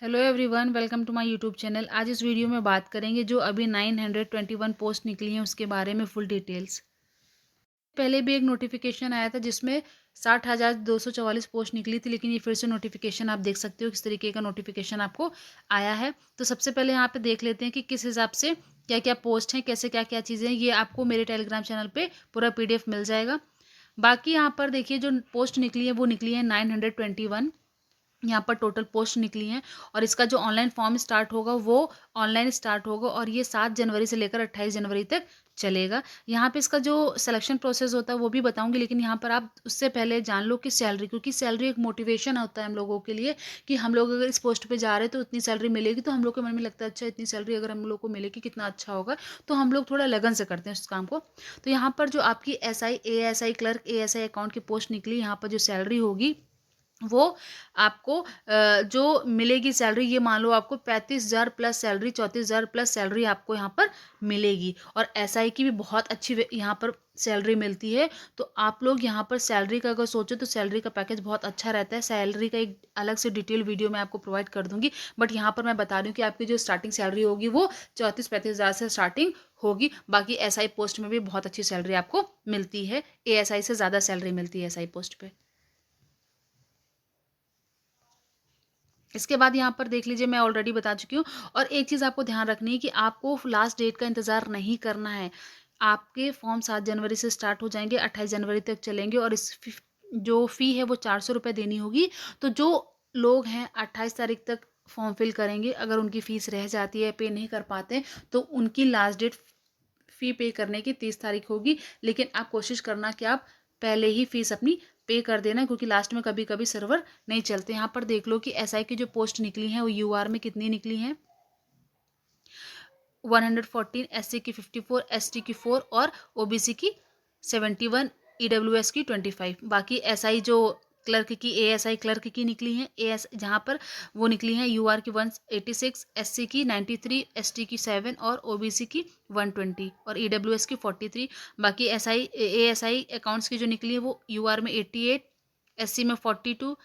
Hello everyone, welcome to my YouTube channel. आज इस video में बात करेंगे जो अभी 921 पोस्ट निकली हैं उसके बारे में फुल डिटेल्स। पहले भी एक नोटिफिकेशन आया था जिसमें 60,244 पोस्ट निकली थी, लेकिन ये फिर से नोटिफिकेशन आप देख सकते हो किस तरीके का नोटिफिकेशन आपको आया है। तो सबसे पहले यहाँ पे देख लेते हैं कि किस हिसाब से क्या क्या पोस्ट हैं, कैसे क्या क्या चीज़ें हैं। ये आपको मेरे टेलीग्राम चैनल पर पूरा PDF मिल जाएगा। बाकी यहाँ पर देखिए जो पोस्ट निकली है वो निकली है 921। यहाँ पर टोटल पोस्ट निकली हैं और इसका जो ऑनलाइन फॉर्म स्टार्ट होगा वो ऑनलाइन स्टार्ट होगा और ये 7 जनवरी से लेकर 28 जनवरी तक चलेगा। यहाँ पे इसका जो सिलेक्शन प्रोसेस होता है वो भी बताऊंगी, लेकिन यहाँ पर आप उससे पहले जान लो कि सैलरी, क्योंकि सैलरी एक मोटिवेशन होता है हम लोगों के लिए कि हम लोग अगर इस पोस्ट पे जा रहे हैं तो इतनी सैलरी मिलेगी, तो हम लोग के मन में लगता है अच्छा इतनी सैलरी अगर हम लोग को मिलेगी कितना अच्छा होगा, तो हम लोग थोड़ा लगन से करते हैं उस काम को। तो यहाँ पर जो आपकी SI ASI clerk ASI account की पोस्ट निकली, यहाँ पर जो सैलरी होगी वो आपको जो मिलेगी सैलरी, ये मान लो आपको 35,000 प्लस सैलरी, 34,000 प्लस सैलरी आपको यहाँ पर मिलेगी। और SI की भी बहुत अच्छी यहाँ पर सैलरी मिलती है। तो आप लोग यहाँ पर सैलरी का अगर सोचो तो सैलरी का पैकेज बहुत अच्छा रहता है। सैलरी का एक अलग से डिटेल वीडियो मैं आपको प्रोवाइड कर दूंगी, बट यहाँ पर मैं बता रही हूँ कि आपकी जो स्टार्टिंग सैलरी होगी वो 34-35,000 से स्टार्टिंग होगी। बाकी SI पोस्ट में भी बहुत अच्छी सैलरी आपको मिलती है, ASI से ज़्यादा सैलरी मिलती है SI पोस्ट पे। इसके बाद यहाँ पर देख लीजिए, मैं ऑलरेडी बता चुकी हूँ। और एक चीज़ आपको ध्यान रखनी है कि आपको लास्ट डेट का इंतज़ार नहीं करना है। आपके फॉर्म 7 जनवरी से स्टार्ट हो जाएंगे, 28 जनवरी तक चलेंगे और इस जो फ़ी है वो 400 रुपये देनी होगी। तो जो लोग हैं 28 तारीख तक फॉर्म फिल करेंगे, अगर उनकी फ़ीस रह जाती है, पे नहीं कर पाते, तो उनकी लास्ट डेट फ़ी पे करने की 30 तारीख होगी। लेकिन आप कोशिश करना कि आप पहले ही फ़ीस अपनी पे कर देना, क्योंकि लास्ट में कभी कभी सर्वर नहीं चलते। यहाँ पर देख लो कि SI की जो पोस्ट निकली हैं वो UR में कितनी निकली हैं, 114, SC की 54, ST की 4 और OBC की 71, EWS की 25। बाकी SI जो क्लर्क की ASI क्लर्क की निकली हैं, AS जहाँ पर वो निकली हैं UR की 186, SC की 93, ST की 7 और OBC की 120 और EWS की 43। बाकी ASI अकाउंट्स की जो निकली है वो UR में 88, SC में 42,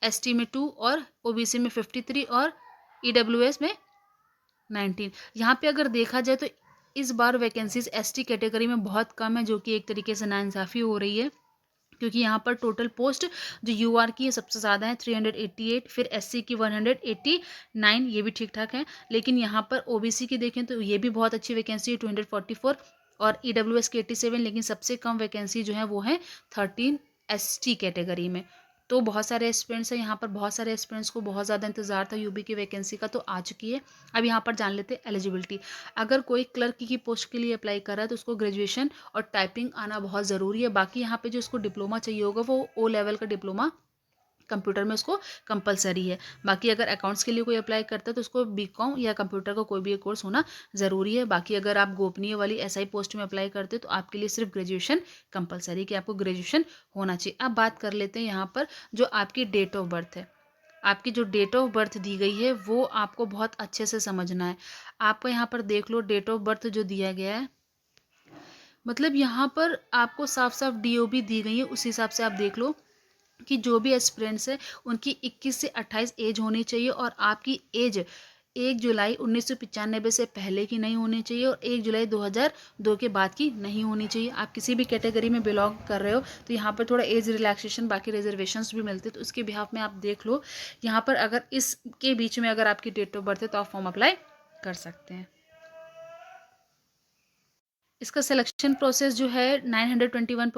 ST में 2 और OBC में 53 और EWS में 19। यहाँ पे अगर देखा जाए तो इस बार वैकेंसीज ST कैटेगरी में बहुत कम है, जो कि एक तरीके से नाइंसाफ़ी हो रही है, क्योंकि यहाँ पर टोटल पोस्ट जो UR की है सबसे ज़्यादा है 388, फिर SC की 189, ये भी ठीक ठाक है। लेकिन यहाँ पर OBC की देखें तो ये भी बहुत अच्छी वैकेंसी है 244 और EWS की 87, लेकिन सबसे कम वैकेंसी जो है वो है 13 ST कैटेगरी में। तो बहुत सारे एस्पिरेंट्स हैं यहाँ पर, बहुत सारे एस्पिरेंट्स को बहुत ज़्यादा इंतजार था UB की वैकेंसी का, तो आ चुकी है। अब यहाँ पर जान लेते हैं एलिजिबिलिटी। अगर कोई क्लर्क की पोस्ट के लिए अप्लाई कर रहा है तो उसको ग्रेजुएशन और टाइपिंग आना बहुत ज़रूरी है। बाकी यहाँ पे जो उसको डिप्लोमा चाहिए होगा वो O लेवल का डिप्लोमा कंप्यूटर में उसको कंपलसरी है। बाकी अगर अकाउंट्स के लिए कोई अप्लाई करता है तो उसको BCom या कंप्यूटर का कोई भी एक कोर्स होना ज़रूरी है। बाकी अगर आप गोपनीय वाली SI पोस्ट में अप्लाई करते हो तो आपके लिए सिर्फ ग्रेजुएशन कंपलसरी, कि आपको ग्रेजुएशन होना चाहिए। अब बात कर लेते हैं यहाँ पर जो आपकी डेट ऑफ बर्थ है। आपकी जो डेट ऑफ बर्थ दी गई है वो आपको बहुत अच्छे से समझना है। आपका यहाँ पर देख लो डेट ऑफ बर्थ जो दिया गया है, मतलब यहाँ पर आपको साफ साफ DOB दी गई है, उस हिसाब से आप देख लो कि जो भी एस्पिरेंट्स है उनकी 21 से 28 एज होनी चाहिए और आपकी एज 1 जुलाई 1995 से पहले की नहीं होनी चाहिए और 1 जुलाई 2002 के बाद की नहीं होनी चाहिए। आप किसी भी कैटेगरी में बिलोंग कर रहे हो तो यहाँ पर थोड़ा एज रिलैक्सेशन, बाकी रिजर्वेशंस भी मिलते हैं, तो उसके बिहाफ में आप देख लो। यहाँ पर अगर इसके बीच में अगर आपकी डेट ऑफ बर्थ है तो आप फॉर्म अप्लाई कर सकते हैं। इसका सिलेक्शन प्रोसेस जो है 921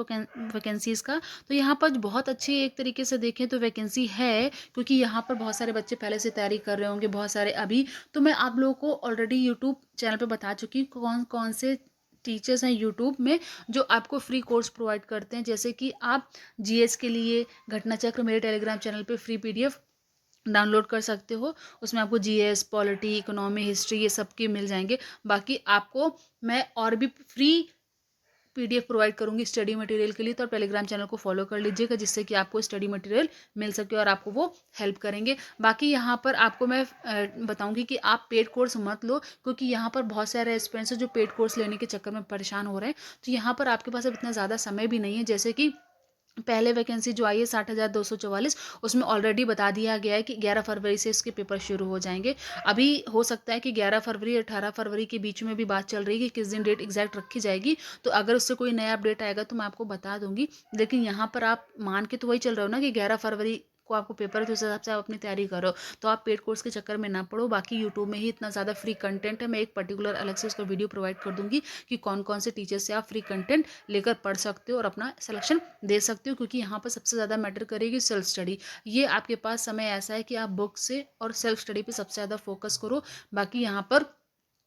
वैकेंसीज़ का, तो यहाँ पर बहुत अच्छी एक तरीके से देखें तो वैकेंसी है, क्योंकि यहाँ पर बहुत सारे बच्चे पहले से तैयारी कर रहे होंगे, बहुत सारे अभी। तो मैं आप लोगों को ऑलरेडी यूट्यूब चैनल पे बता चुकी हूँ कौन कौन से टीचर्स हैं यूट्यूब में जो आपको फ्री कोर्स प्रोवाइड करते हैं। जैसे कि आप GS के लिए घटना चक्र मेरे टेलीग्राम चैनल पर फ्री PDF डाउनलोड कर सकते हो। उसमें आपको GS, पॉलिटी, इकोनॉमी, हिस्ट्री ये सब के मिल जाएंगे। बाकी आपको मैं और भी फ्री PDF प्रोवाइड करूंगी स्टडी मटेरियल के लिए, तो आप टेलीग्राम चैनल को फॉलो कर लीजिएगा, जिससे कि आपको स्टडी मटेरियल मिल सके और आपको वो हेल्प करेंगे। बाकी यहाँ पर आपको मैं बताऊंगी कि आप पेड कोर्स मत लो, क्योंकि यहाँ पर बहुत सारे एस्पिरेंट्स जो पेड कोर्स लेने के चक्कर में परेशान हो रहे हैं। तो यहाँ पर आपके पास अब इतना ज़्यादा समय भी नहीं है, जैसे कि पहले वैकेंसी जो आई है 60,244, उसमें ऑलरेडी बता दिया गया है कि 11 फरवरी से इसके पेपर शुरू हो जाएंगे। अभी हो सकता है कि 11 फरवरी 18 फरवरी के बीच में भी बात चल रही है कि किस दिन डेट एग्जैक्ट रखी जाएगी, तो अगर उससे कोई नया अपडेट आएगा तो मैं आपको बता दूंगी। लेकिन यहाँ पर आप मान के तो वही चल रहे हो ना कि 11 फरवरी को आपको पेपर है, तो उस हिसाब से आप अपनी तैयारी करो। तो आप पेड कोर्स के चक्कर में ना पड़ो। बाकी यूट्यूब में ही इतना ज़्यादा फ्री कंटेंट है, मैं एक पर्टिकुलर अलग से उसका वीडियो प्रोवाइड कर दूंगी कि कौन कौन से टीचर से आप फ्री कंटेंट लेकर पढ़ सकते हो और अपना सिलेक्शन दे सकते हो। क्योंकि यहाँ पर सबसे ज़्यादा मैटर करेगी सेल्फ स्टडी। ये आपके पास समय ऐसा है कि आप बुक से और सेल्फ स्टडी पे सबसे ज़्यादा फोकस करो। बाकी यहाँ पर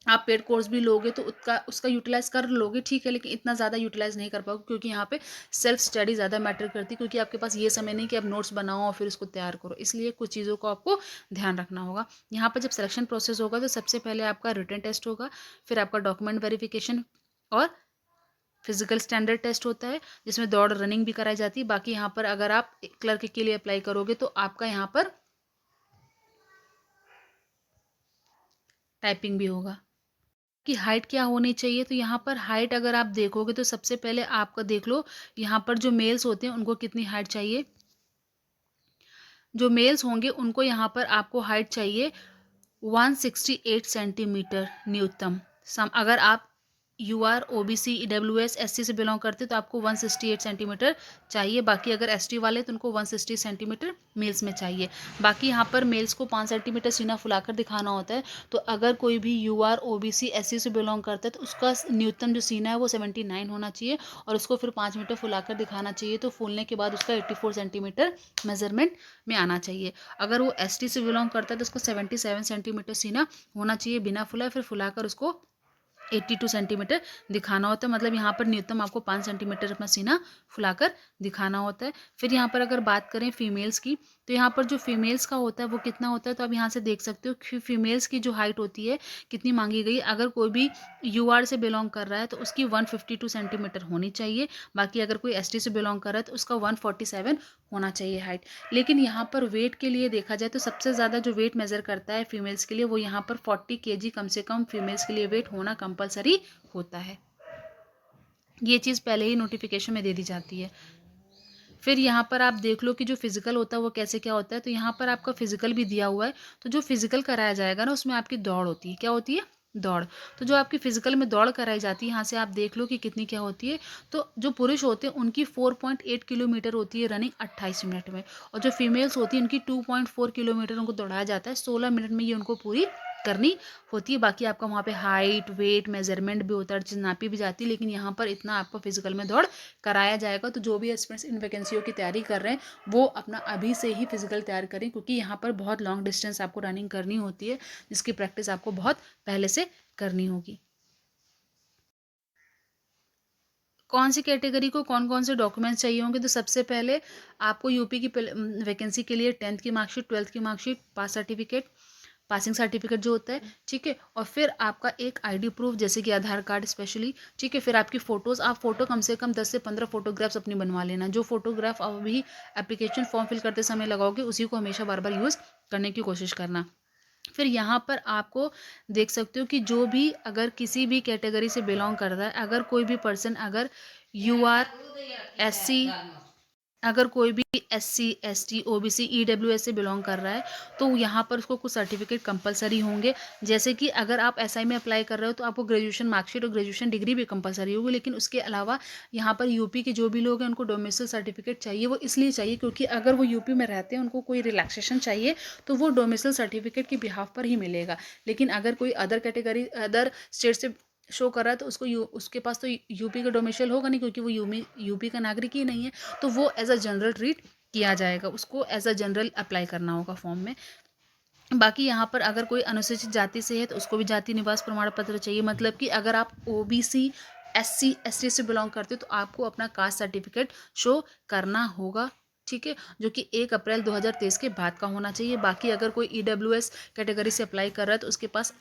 आप पेड कोर्स भी लोगे तो उसका यूटिलाइज कर लोगे, ठीक है, लेकिन इतना ज़्यादा यूटिलाइज नहीं कर पाओगे, क्योंकि यहाँ पे सेल्फ स्टडी ज़्यादा मैटर करती है। क्योंकि आपके पास ये समय नहीं कि आप नोट्स बनाओ और फिर उसको तैयार करो, इसलिए कुछ चीज़ों को आपको ध्यान रखना होगा। यहाँ पर जब सिलेक्शन प्रोसेस होगा तो सबसे पहले आपका रिटन टेस्ट होगा, फिर आपका डॉक्यूमेंट वेरिफिकेशन और फिजिकल स्टैंडर्ड टेस्ट होता है, जिसमें दौड़ रनिंग भी कराई जाती है। बाकी यहाँ पर अगर आप क्लर्क के लिए अप्लाई करोगे तो आपका यहाँ पर टाइपिंग भी होगा। कि हाइट क्या होनी चाहिए, तो यहाँ पर हाइट अगर आप देखोगे तो सबसे पहले आपका देख लो यहाँ पर जो मेल्स होते हैं उनको कितनी हाइट चाहिए। जो मेल्स होंगे उनको यहाँ पर आपको हाइट चाहिए 168 सेंटीमीटर न्यूनतम। सम अगर आप UR OBC EWS SC से बिलोंग करते तो आपको 168 सेंटीमीटर चाहिए। बाकी अगर ST वाले तो उनको 160 सेंटीमीटर मेल्स में चाहिए। बाकी यहाँ पर मेल्स को 5 सेंटीमीटर सीना फुलाकर दिखाना होता है। तो अगर कोई भी UR OBC SC से बिलोंग करता है तो उसका न्यूनतम जो सीना है वो 79 होना चाहिए और उसको फिर 5 मीटर फुलाकर दिखाना चाहिए। तो फूलने के बाद उसका 84 सेंटीमीटर मेजरमेंट में आना चाहिए। अगर वो ST से बिलोंग करता है तो उसको 77 सेंटीमीटर सीना होना चाहिए बिना फुलाए, फिर फुलाकर उसको 82 सेंटीमीटर दिखाना होता है। मतलब यहाँ पर न्यूनतम आपको 5 सेंटीमीटर अपना सीना फुलाकर दिखाना होता है। फिर यहाँ पर अगर बात करें फीमेल्स की, तो यहाँ पर जो फीमेल्स का होता है वो कितना होता है, तो आप यहाँ से देख सकते हो कि फीमेल्स की जो हाइट होती है कितनी मांगी गई। अगर कोई भी UR से बिलोंग कर रहा है तो उसकी 152 सेंटीमीटर होनी चाहिए। बाकी अगर कोई ST से बिलोंग कर रहा है तो उसका 147 होना चाहिए हाइट। लेकिन यहाँ पर वेट के लिए देखा जाए तो सबसे ज़्यादा जो वेट मेज़र करता है फीमेल्स के लिए वो यहाँ पर 40 kg कम से कम फीमेल्स के लिए वेट होना कंपलसरी होता है। ये चीज़ पहले ही नोटिफिकेशन में दे दी जाती है। फिर यहाँ पर आप देख लो कि जो फिजिकल होता है वो कैसे क्या होता है। तो यहाँ पर आपका फिजिकल भी दिया हुआ है। तो जो फिजिकल कराया जाएगा ना उसमें आपकी दौड़ होती है। क्या होती है? दौड़। तो जो आपकी फिजिकल में दौड़ कराई जाती है, यहाँ से आप देख लो कि कितनी क्या होती है। तो जो पुरुष होते हैं उनकी 4.8 किलोमीटर होती है रनिंग 28 मिनट में, और जो फीमेल्स होती है उनकी 2.4 किलोमीटर उनको दौड़ाया जाता है 16 मिनट में, ये उनको पूरी करनी होती है। बाकी आपका वहाँ पे हाइट वेट मेजरमेंट भी होता है, चीज़ नापी भी जाती है। लेकिन यहाँ पर इतना आपको फिजिकल में दौड़ कराया जाएगा। तो जो भी एस्पिरेंट्स इन वैकेंसियों की तैयारी कर रहे हैं वो अपना अभी से ही फिजिकल तैयार करें, क्योंकि यहाँ पर बहुत लॉन्ग डिस्टेंस आपको रनिंग करनी होती है, जिसकी प्रैक्टिस आपको बहुत पहले से करनी होगी। कौन सी कैटेगरी को कौन कौन से डॉक्यूमेंट्स चाहिए होंगे, तो सबसे पहले आपको यूपी की वैकेंसी के लिए 10th की मार्कशीट, 12th की मार्कशीट, पास सर्टिफिकेट, पासिंग सर्टिफिकेट जो होता है, ठीक है, और फिर आपका एक आईडी प्रूफ जैसे कि आधार कार्ड स्पेशली, ठीक है, फिर आपकी फ़ोटोज़, आप फ़ोटो कम से कम 10 से 15 फोटोग्राफ्स अपनी बनवा लेना। जो फोटोग्राफ आप अभी एप्लीकेशन फॉर्म फिल करते समय लगाओगे उसी को हमेशा बार बार यूज़ करने की कोशिश करना। फिर यहाँ पर आपको देख सकते हो कि जो भी अगर किसी भी कैटेगरी से बिलोंग करता है, अगर कोई भी पर्सन अगर UR SC, अगर कोई भी SC ST OBC EWS से बिलोंग कर रहा है तो यहाँ पर उसको कुछ सर्टिफिकेट कंपलसरी होंगे। जैसे कि अगर आप SI में अप्लाई कर रहे हो तो आपको ग्रेजुएशन मार्कशीट और ग्रेजुएशन डिग्री भी कंपलसरी होगी। लेकिन उसके अलावा यहाँ पर यूपी के जो भी लोग हैं उनको डोमिसाइल सर्टिफिकेट चाहिए। वो इसलिए चाहिए क्योंकि अगर वो यूपी में रहते हैं उनको कोई रिलैक्सेशन चाहिए तो वो डोमिसाइल सर्टिफिकेट के बिहाफ पर ही मिलेगा। लेकिन अगर कोई अदर कैटेगरी अदर स्टेट से शो कर रहा है तो उसके पास तो यूपी का डोमिसाइल होगा नहीं, क्योंकि वो यूपी का नागरिक ही नहीं है। तो वो एज अ जनरल ट्रीट किया जाएगा, उसको एज अ जनरल अप्लाई करना होगा फॉर्म में। बाकी यहाँ पर अगर कोई अनुसूचित जाति से है तो उसको भी जाति निवास प्रमाण पत्र चाहिए। मतलब कि अगर आप OBC SC ST से बिलोंग करते हो तो आपको अपना कास्ट सर्टिफिकेट शो करना होगा, ठीक है, जो कि 1 अप्रैल 2023 के बाद का होना चाहिए। बाकी अगर कोई EWS कैटेगरी से अप्लाई कर रहा है तो उसके पास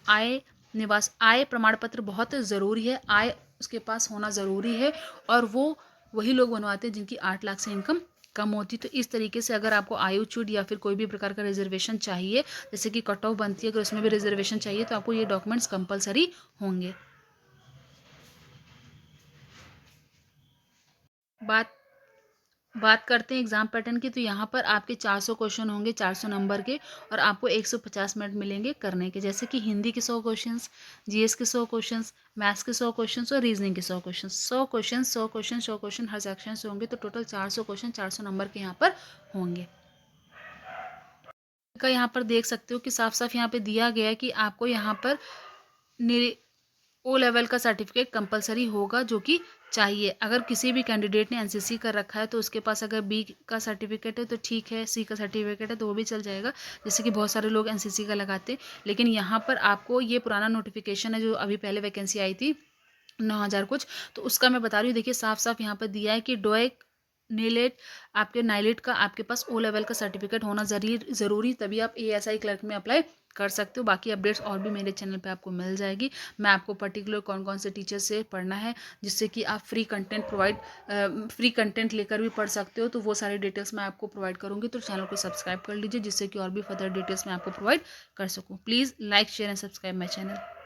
आय प्रमाण पत्र बहुत ज़रूरी है, आय उसके पास होना ज़रूरी है। और वो वही लोग बनवाते हैं जिनकी 8 लाख से इनकम कम होती। तो इस तरीके से अगर आपको आयु छूट या फिर कोई भी प्रकार का रिजर्वेशन चाहिए, जैसे कि कट ऑफ बनती है, अगर उसमें भी रिजर्वेशन चाहिए तो आपको ये डॉक्यूमेंट्स कंपलसरी होंगे। बात बात करते हैं एग्जाम पैटर्न की, तो यहाँ पर आपके 400 क्वेश्चन होंगे, 400 नंबर के, और आपको 150 मिनट मिलेंगे करने के। जैसे कि हिंदी के 100 क्वेश्चंस, जीएस के 100 क्वेश्चंस, मैथ्स के 100 क्वेश्चंस और रीजनिंग के 100 क्वेश्चन, 100 क्वेश्चन हर सेक्शन से होंगे, तो टोटल 400 क्वेश्चन 400 नंबर के यहाँ पर होंगे। का यहाँ पर देख सकते हो कि साफ साफ यहाँ पे दिया गया है कि आपको यहाँ पर ओ लेवल का सर्टिफिकेट कंपलसरी होगा, जो कि चाहिए। अगर किसी भी कैंडिडेट ने एनसीसी कर रखा है तो उसके पास अगर बी का सर्टिफिकेट है तो ठीक है, सी का सर्टिफिकेट है तो वो भी चल जाएगा, जैसे कि बहुत सारे लोग एनसीसी का लगाते। लेकिन यहाँ पर आपको ये पुराना नोटिफिकेशन है जो अभी पहले वैकेंसी आई थी 9,000 कुछ, तो उसका मैं बता रही हूँ। देखिए साफ साफ यहाँ पर दिया है कि डोएक नीलेट आपके नाइलेट का आपके पास ओ लेवल का सर्टिफिकेट होना ज़रूरी, तभी आप एएसआई क्लर्क में अप्लाई कर सकते हो। बाकी अपडेट्स और भी मेरे चैनल पे आपको मिल जाएगी। मैं आपको पर्टिकुलर कौन कौन से टीचर से पढ़ना है, जिससे कि आप फ्री कंटेंट लेकर भी पढ़ सकते हो, तो वो सारी डिटेल्स मैं आपको प्रोवाइड करूँगी। तो चैनल को सब्सक्राइब कर लीजिए, जिससे कि और भी फर्दर डिटेल्स मैं आपको प्रोवाइड कर सकूँ। Please like share and subscribe my channel.